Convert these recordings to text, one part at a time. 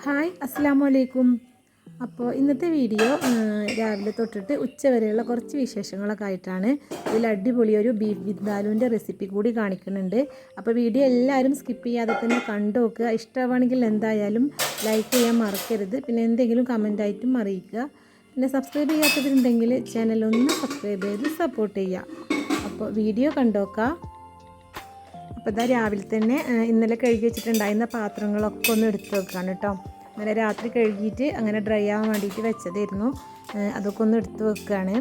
Hi അസ്സലാമു അലൈക്കും. അപ്പോൾ ഇന്നത്തെ വീഡിയോ രാവിലെ തൊട്ടിട്ട് ഉച്ച വരെയുള്ള കുറച്ച് വിശേഷങ്ങളൊക്കെ ആയിട്ടാണ്. ഇതിൽ അടിപൊളി ഒരു ബീഫ് വിന്താലുവിൻ്റെ റെസിപ്പി കൂടി കാണിക്കുന്നുണ്ട്. അപ്പോൾ വീഡിയോ എല്ലാവരും സ്കിപ്പ് ചെയ്യാതെ തന്നെ കണ്ടു നോക്കുക. ഇഷ്ടമാണെങ്കിൽ എന്തായാലും ലൈക്ക് ചെയ്യാൻ മറക്കരുത്. പിന്നെ എന്തെങ്കിലും കമൻറ്റായിട്ടും അറിയിക്കുക. പിന്നെ സബ്സ്ക്രൈബ് ചെയ്യാത്തവരുണ്ടെങ്കിൽ ചാനലൊന്ന് സബ്സ്ക്രൈബ് ചെയ്ത് സപ്പോർട്ട് ചെയ്യുക. അപ്പോൾ വീഡിയോ കണ്ടോക്കാം. അപ്പോൾ ഇതാ രാവിലെ തന്നെ ഇന്നലെ കഴുകി വെച്ചിട്ടുണ്ടായിരുന്ന പാത്രങ്ങളൊക്കെ ഒന്ന് എടുത്ത് വെക്കുകയാണ് കേട്ടോ. ഇന്നലെ രാത്രി കഴുകിയിട്ട് അങ്ങനെ ഡ്രൈ ആവാൻ വേണ്ടിയിട്ട് വെച്ചതായിരുന്നു. അതൊക്കെ ഒന്ന് എടുത്ത് വെക്കുകയാണ്.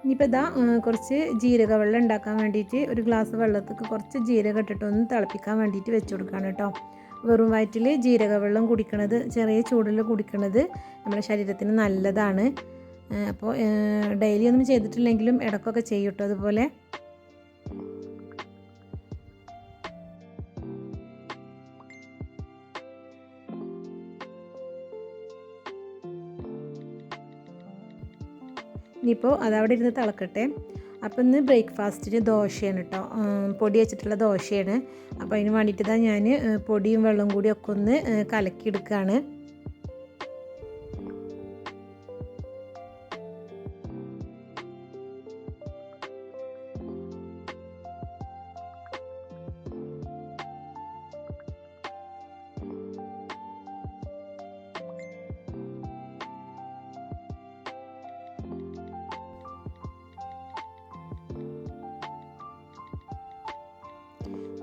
ഇനിയിപ്പോൾ ഇതാ കുറച്ച് ജീരക വെള്ളം ഉണ്ടാക്കാൻ വേണ്ടിയിട്ട് ഒരു ഗ്ലാസ് വെള്ളത്തേക്ക് കുറച്ച് ജീരകം ഇട്ടിട്ട് ഒന്ന് തിളപ്പിക്കാൻ വേണ്ടിയിട്ട് വെച്ച് കൊടുക്കുകയാണ് കേട്ടോ. വെറും വയറ്റിൽ ജീരക വെള്ളം കുടിക്കണത്, ചെറിയ ചൂടിൽ കുടിക്കണത് നമ്മുടെ ശരീരത്തിന് നല്ലതാണ്. അപ്പോൾ ഡെയിലി ഒന്നും ചെയ്തിട്ടില്ലെങ്കിലും ഇടയ്ക്കൊക്കെ ചെയ്യും കേട്ടോ അതുപോലെ. ഇനിയിപ്പോൾ അതവിടെ ഇരുന്ന് തിളക്കട്ടെ. അപ്പോൾ ഇന്ന് ബ്രേക്ക്ഫാസ്റ്റിന് ദോശയാണ് കേട്ടോ, പൊടി വെച്ചിട്ടുള്ള ദോശയാണ്. അപ്പോൾ അതിന് വേണ്ടിയിട്ട് തന്നെ ഞാൻ പൊടിയും വെള്ളവും കൂടി ഒക്കെ ഒന്ന് കലക്കിയെടുക്കുകയാണ്.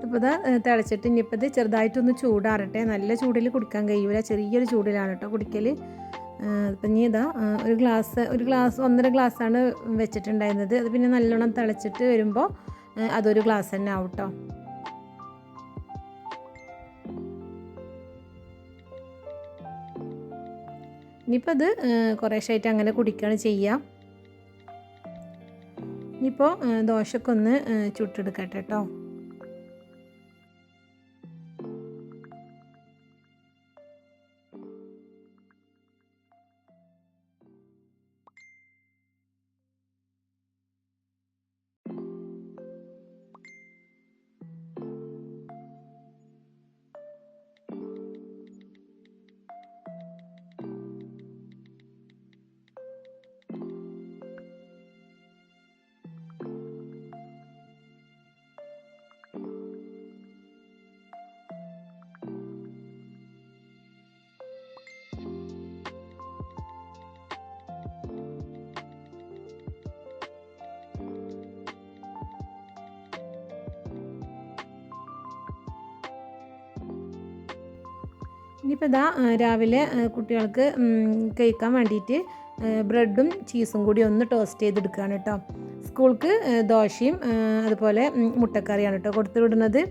ഇപ്പോൾ ഇതാ തിളച്ചിട്ട് ഇനിയിപ്പോൾ ഇത് ചെറുതായിട്ടൊന്ന് ചൂടാറട്ടെ. നല്ല ചൂടിൽ കുടിക്കാൻ കഴിയൂല, ചെറിയൊരു ചൂടിലാണ് കേട്ടോ കുടിക്കൽ. ഇപ്പം ഇനി ഇതാ ഒരു ഗ്ലാസ് 1.5 ഗ്ലാസ്സാണ് വെച്ചിട്ടുണ്ടായിരുന്നത്. അത് പിന്നെ നല്ലോണം തിളച്ചിട്ട് വരുമ്പോൾ അതൊരു ഗ്ലാസ് തന്നെ ആവും കേട്ടോ. ഇനിയിപ്പോൾ അത് കുറേശ്ശായിട്ട് അങ്ങനെ കുടിക്കുകയാണ് ചെയ്യുക. ഇനിയിപ്പോൾ ദോശക്കൊന്ന് ചുട്ടെടുക്കട്ടെ കേട്ടോ. ഇനിയിപ്പോൾ ഇതാ രാവിലെ കുട്ടികൾക്ക് കഴിക്കാൻ വേണ്ടിയിട്ട് ബ്രെഡും ചീസും കൂടി ഒന്ന് ടോസ്റ്റ് ചെയ്തെടുക്കുകയാണ് കേട്ടോ. സ്കൂൾക്ക് ദോശയും അതുപോലെ മുട്ടക്കറിയാണ് കേട്ടോ കൊടുത്തു വിടുന്നത്.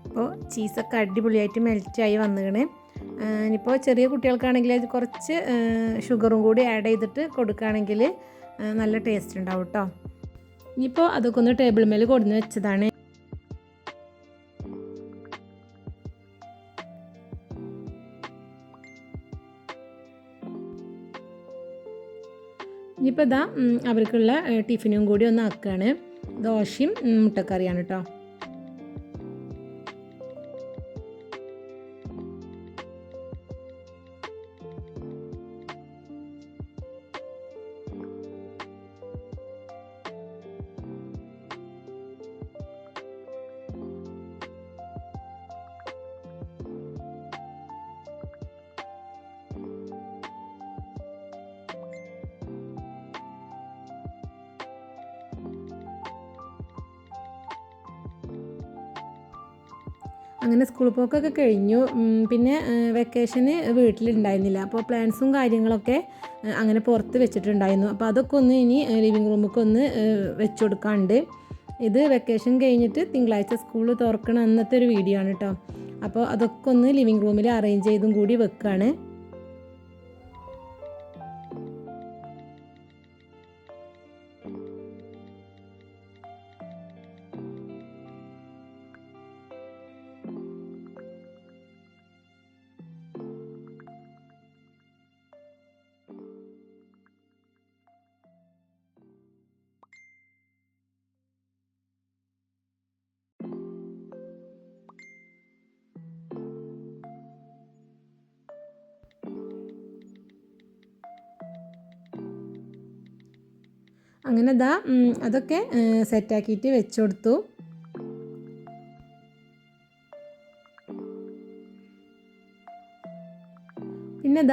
അപ്പോൾ ചീസൊക്കെ അടിപൊളിയായിട്ട് മെൽറ്റായി വന്നിക്കണേ. ഇനിയിപ്പോൾ ചെറിയ കുട്ടികൾക്കാണെങ്കിൽ അത് കുറച്ച് ഷുഗറും കൂടി ആഡ് ചെയ്തിട്ട് കൊടുക്കുകയാണെങ്കിൽ നല്ല ടേസ്റ്റ് ഉണ്ടാവും കേട്ടോ. ഇനിയിപ്പോൾ അതൊക്കെ ഒന്ന് ടേബിൾ മേൽ കൊടുന്ന് വെച്ചതാണ്. ഇനിയിപ്പോൾ ഇതാ അവർക്കുള്ള ടിഫിനും കൂടി ഒന്ന് ആക്കുകയാണ്. ദോശയും മുട്ടക്കറിയാണ് കേട്ടോ. അങ്ങനെ സ്കൂൾ പോക്കൊക്കെ കഴിഞ്ഞു. പിന്നെ വെക്കേഷന് വീട്ടിലുണ്ടായിരുന്നില്ല, അപ്പോൾ പ്ലാൻസും കാര്യങ്ങളൊക്കെ അങ്ങനെ പുറത്ത് വെച്ചിട്ടുണ്ടായിരുന്നു. അപ്പോൾ അതൊക്കെ ഒന്ന് ഇനി ലിവിങ് റൂമൊക്കെ ഒന്ന് വെച്ച് കൊടുക്കാനുണ്ട്. ഇത് വെക്കേഷൻ കഴിഞ്ഞിട്ട് തിങ്കളാഴ്ച സ്കൂൾ തുറക്കണ അന്നത്തെ ഒരു വീഡിയോ ആണ് കേട്ടോ. അപ്പോൾ അതൊക്കെ ഒന്ന് ലിവിങ് റൂമിൽ അറേഞ്ച് ചെയ്തും കൂടി വെക്കുകയാണ്. അങ്ങനെ അതൊക്കെ സെറ്റാക്കിയിട്ട് വെച്ച് കൊടുത്തു. പിന്നെ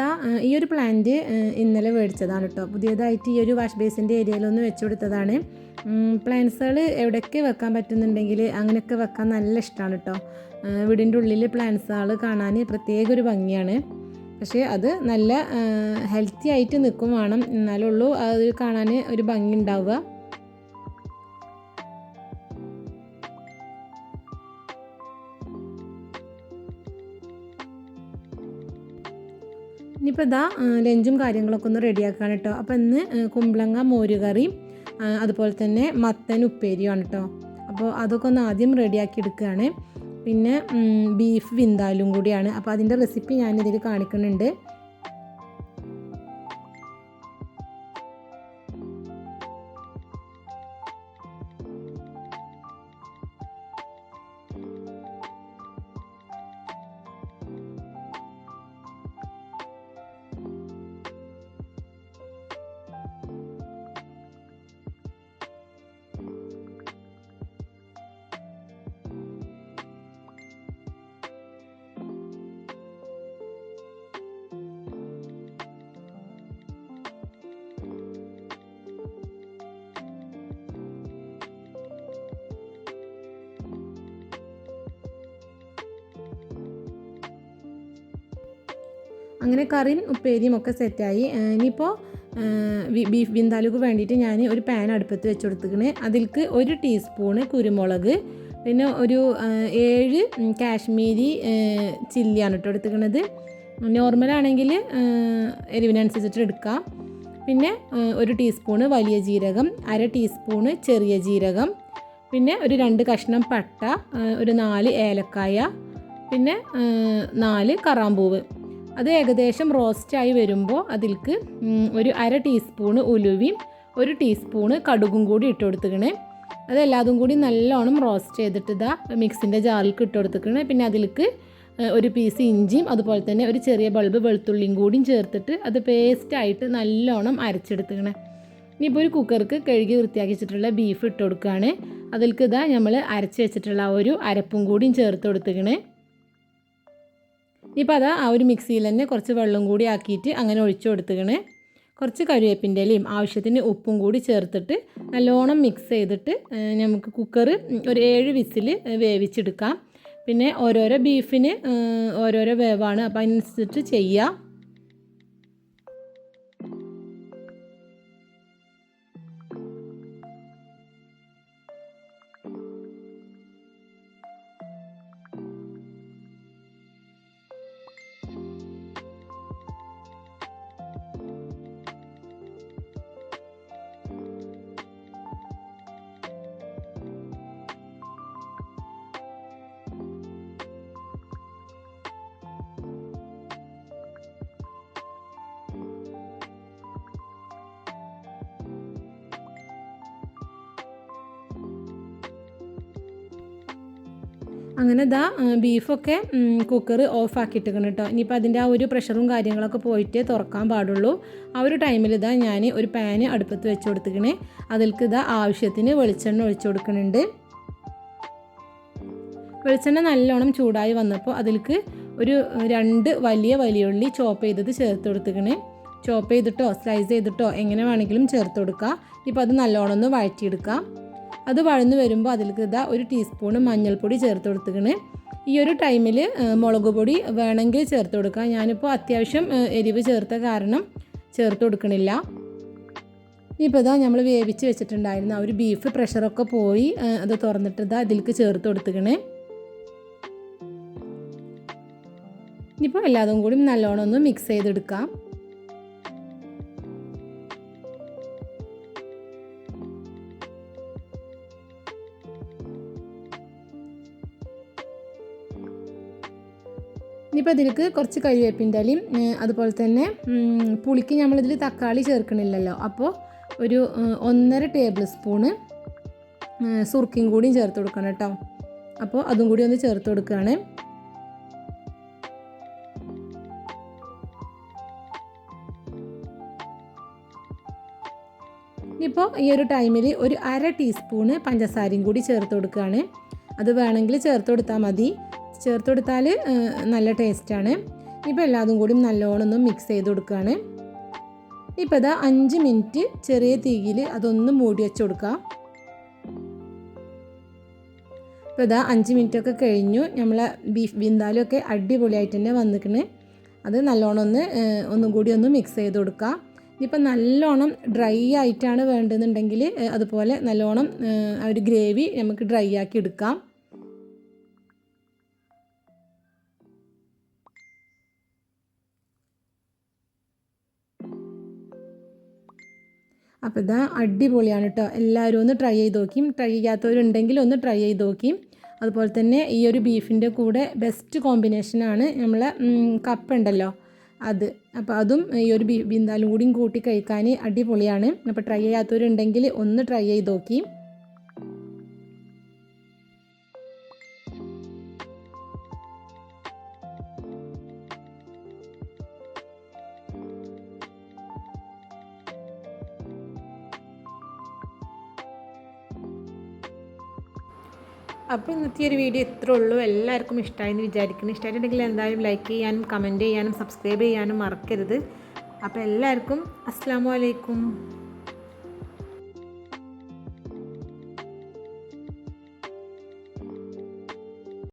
ഈ ഒരു പ്ലാന്റ് ഇന്നലെ മേടിച്ചതാണ് കേട്ടോ. പുതിയതായിട്ട് ഈ ഒരു വാഷ് ബേസിൻ്റെ ഏരിയയിലൊന്ന് വെച്ച് കൊടുത്തതാണ്. പ്ലാന്റ്സുകൾ എവിടെയൊക്കെ വെക്കാൻ പറ്റുന്നുണ്ടെങ്കിൽ അങ്ങനെയൊക്കെ വെക്കാൻ നല്ല ഇഷ്ടമാണ് കേട്ടോ. വീടിൻ്റെ ഉള്ളിൽ പ്ലാന്റ്സുകൾ കാണാൻ പ്രത്യേക ഒരു ഭംഗിയാണ്. പക്ഷേ അത് നല്ല ഹെൽത്തി ആയിട്ട് നിൽക്കും വേണം, എന്നാലുള്ളൂ അത് കാണാൻ ഒരു ഭംഗി ഉണ്ടാവുക. ഇനിയിപ്പോൾ ലഞ്ചും കാര്യങ്ങളൊക്കെ ഒന്ന് റെഡിയാക്കാണ് കേട്ടോ. അപ്പോൾ ഇന്ന് കുമ്പളങ്ങ മോരുകറിയും അതുപോലെ തന്നെ മത്തൻ ഉപ്പേരിയുമാണ് കേട്ടോ. അപ്പോൾ അതൊക്കെ ഒന്ന് ആദ്യം റെഡിയാക്കി എടുക്കുകയാണ്. പിന്നെ ബീഫ് വിന്താലും കൂടിയാണ്. അപ്പോൾ അതിൻ്റെ റെസിപ്പി ഞാനിതിൽ കാണിക്കുന്നുണ്ട്. അങ്ങനെ കറിയും ഉപ്പേരിയും ഒക്കെ സെറ്റായി. ഇനിയിപ്പോൾ ബീഫ് വിന്താലുക്ക് വേണ്ടിയിട്ട് ഞാൻ ഒരു പാൻ അടുപ്പത്ത് വെച്ച് കൊടുത്തിക്കണ്. അതിലേക്ക് 1 ടീസ്പൂണ് കുരുമുളക്, പിന്നെ ഒരു 7 കാശ്മീരി ചില്ലിയാണ് കേട്ടോ എടുത്തിക്കണത്. നോർമലാണെങ്കിൽ എരിവിനനുസരിച്ചിട്ട് എടുക്കാം. പിന്നെ 1 ടീസ്പൂണ് വലിയ ജീരകം, 1/2 ടീസ്പൂണ് ചെറിയ ജീരകം, പിന്നെ ഒരു 2 കഷ്ണം പട്ട, ഒരു 4 ഏലക്കായ, പിന്നെ 4 കറാമ്പൂവ്. അത് ഏകദേശം റോസ്റ്റായി വരുമ്പോൾ അതിലേക്ക് ഒരു 1/2 ടീസ്പൂണ് ഉലുവയും 1 ടീസ്പൂണ് കടുകും കൂടി ഇട്ട് കൊടുത്തിക്കണേ. അതെല്ലാതും കൂടി നല്ലോണം റോസ്റ്റ് ചെയ്തിട്ട് മിക്സിൻ്റെ ജാറിലേക്ക് ഇട്ട് കൊടുത്തിക്കണേ. പിന്നെ അതിലേക്ക് ഒരു പീസ് ഇഞ്ചിയും അതുപോലെ തന്നെ ഒരു ചെറിയ ബൾബ് വെളുത്തുള്ളിയും കൂടിയും ചേർത്തിട്ട് അത് പേസ്റ്റായിട്ട് നല്ലോണം അരച്ചെടുത്തിക്കണേ. ഇനിയിപ്പോൾ ഒരു കുക്കർക്ക് കഴുകി വൃത്തിയാക്കി വെച്ചിട്ടുള്ള ബീഫ് ഇട്ട് കൊടുക്കുകയാണ്. അതിലേക്ക് നമ്മൾ അരച്ച് വെച്ചിട്ടുള്ള ഒരു അരപ്പും കൂടിയും ചേർത്ത് കൊടുത്തിക്കണേ. ഇപ്പോൾ ആ ഒരു മിക്സിയിൽ തന്നെ കുറച്ച് വെള്ളം കൂടി ആക്കിയിട്ട് അങ്ങനെ ഒഴിച്ചു കൊടുത്തിക്കണേ. കുറച്ച് കറിവേപ്പിൻ്റെ ഇലയും ആവശ്യത്തിന് ഉപ്പും കൂടി ചേർത്തിട്ട് നല്ലോണം മിക്സ് ചെയ്തിട്ട് നമുക്ക് കുക്കർ ഒരു 7 വിസിൽ വേവിച്ചെടുക്കാം. പിന്നെ ഓരോരോ ബീഫിന് ഓരോരോ വേവാണ്, അപ്പോൾ അതിനനുസരിച്ചിട്ട് ചെയ്യുക. അങ്ങനെ ബീഫൊക്കെ കുക്കർ ഓഫാക്കിയിട്ടിരിക്കണം കേട്ടോ. ഇനിയിപ്പോൾ അതിൻ്റെ ആ ഒരു പ്രഷറും കാര്യങ്ങളൊക്കെ പോയിട്ട് തുറക്കാൻ പാടുള്ളൂ. ആ ഒരു ടൈമിൽ ഞാൻ ഒരു പാന് അടുപ്പത്ത് വെച്ച് കൊടുത്തിക്കണേ. അതിലേക്ക് ആവശ്യത്തിന് വെളിച്ചെണ്ണ ഒഴിച്ചു കൊടുക്കുന്നുണ്ട്. വെളിച്ചെണ്ണ നല്ലോണം ചൂടായി വന്നപ്പോൾ അതിലേക്ക് ഒരു 2 വലിയ ഉള്ളി ചോപ്പ് ചെയ്തത് ചേർത്ത് കൊടുത്തിക്കണേ. ചോപ്പ് ചെയ്തിട്ടോ സ്ലൈസ് ചെയ്തിട്ടോ എങ്ങനെ വേണമെങ്കിലും ചേർത്ത് കൊടുക്കുക. ഇപ്പോൾ അത് നല്ലോണം ഒന്ന് വഴറ്റിയെടുക്കാം. അത് വഴന്ന് വരുമ്പോൾ അതിലേക്ക് ഒരു ടീസ്പൂണ് മഞ്ഞൾപ്പൊടി ചേർത്ത് കൊടുത്തിക്കണേ. ഈ ഒരു ടൈമിൽ മുളക് പൊടി വേണമെങ്കിൽ ചേർത്ത് കൊടുക്കാം. ഞാനിപ്പോൾ അത്യാവശ്യം എരിവ് ചേർത്ത കാരണം ചേർത്ത് കൊടുക്കണില്ല. ഇപ്പോൾ ഇതാ നമ്മൾ വേവിച്ച് വെച്ചിട്ടുണ്ടായിരുന്ന ആ ഒരു ബീഫ് പ്രഷറൊക്കെ പോയി അത് തുറന്നിട്ട് ഇതാ ഇതിലേക്ക് ചേർത്ത് കൊടുത്തുക്കണേ. ഇനിയിപ്പോൾ എല്ലാതും കൂടി നല്ലോണം ഒന്ന് മിക്സ് ചെയ്തെടുക്കാം. ഇനിയിപ്പോൾ ഇതിലേക്ക് കുറച്ച് കരിവേപ്പിൻ്റെ ഇലയും അതുപോലെ തന്നെ പുളിക്ക് നമ്മളിതിൽ തക്കാളി ചേർക്കണില്ലല്ലോ, അപ്പോൾ ഒരു 1.5 ടേബിൾ സ്പൂണ് സുർക്കയും കൂടിയും ചേർത്ത് കൊടുക്കണം കേട്ടോ. അപ്പോൾ അതും കൂടി ഒന്ന് ചേർത്ത് കൊടുക്കുകയാണ്. ഇനിയിപ്പോൾ ഈ ഒരു ടൈമിൽ ഒരു 1/2 ടീസ്പൂണ് പഞ്ചസാരയും കൂടി ചേർത്ത് കൊടുക്കുകയാണ്. അത് വേണമെങ്കിൽ ചേർത്ത് കൊടുത്താൽ മതി, ചേർത്ത് കൊടുത്താൽ നല്ല ടേസ്റ്റാണ്. ഇപ്പോൾ എല്ലാതും കൂടി നല്ലോണം ഒന്ന് മിക്സ് ചെയ്ത് കൊടുക്കുകയാണ്. ഇപ്പോൾ ഇതാ 5 മിനിറ്റ് ചെറിയ തീയിൽ അതൊന്ന് മൂടി വെച്ച് കൊടുക്കുക. ഇപ്പോൾ ഇതാ 5 മിനിറ്റൊക്കെ കഴിഞ്ഞു. നമ്മളെ ബീഫ് വിന്താലൊക്കെ അടിപൊളിയായിട്ട് തന്നെ വന്നിക്കണ്. അത് നല്ലോണം ഒന്നും കൂടി ഒന്ന് മിക്സ് ചെയ്ത് കൊടുക്കുക. ഇനിയിപ്പോൾ നല്ലോണം ഡ്രൈ ആയിട്ടാണ് വേണ്ടതെന്നുണ്ടെങ്കിൽ അതുപോലെ നല്ലോണം ആ ഒരു ഗ്രേവി നമുക്ക് ഡ്രൈ ആക്കി എടുക്കാം. അപ്പോൾ ഇതാ അടിപൊളിയാണ് കേട്ടോ. എല്ലാവരും ഒന്ന് ട്രൈ ചെയ്ത് നോക്കി. ട്രൈ ചെയ്യാത്തവരുണ്ടെങ്കിൽ ഒന്ന് ട്രൈ ചെയ്ത് നോക്കി. അതുപോലെ തന്നെ ഈ ഒരു ബീഫിൻ്റെ കൂടെ ബെസ്റ്റ് കോമ്പിനേഷനാണ് നമ്മളെ കപ്പ ഉണ്ടല്ലോ അത്. അപ്പോൾ അതും ഈ ഒരു ബീഫ് ബിന്ദാലും കൂടിയും കൂട്ടി കഴിക്കാൻ അടിപൊളിയാണ്. അപ്പോൾ ട്രൈ ചെയ്യാത്തവരുണ്ടെങ്കിൽ ഒന്ന് ട്രൈ ചെയ്ത് നോക്കി. അപ്പോൾ ഇന്നത്തെ ഒരു വീഡിയോ ഇത്രേ ഉള്ളൂ. എല്ലാവർക്കും ഇഷ്ടമായെന്ന് വിചാരിക്കുന്നു. ഇഷ്ടമായിട്ടുണ്ടെങ്കിൽ എന്തായാലും ലൈക്ക് ചെയ്യാനും കമൻറ്റ് ചെയ്യാനും സബ്സ്ക്രൈബ് ചെയ്യാനും മറക്കരുത്. അപ്പോൾ എല്ലാവർക്കും അസ്സലാമു അലൈക്കും.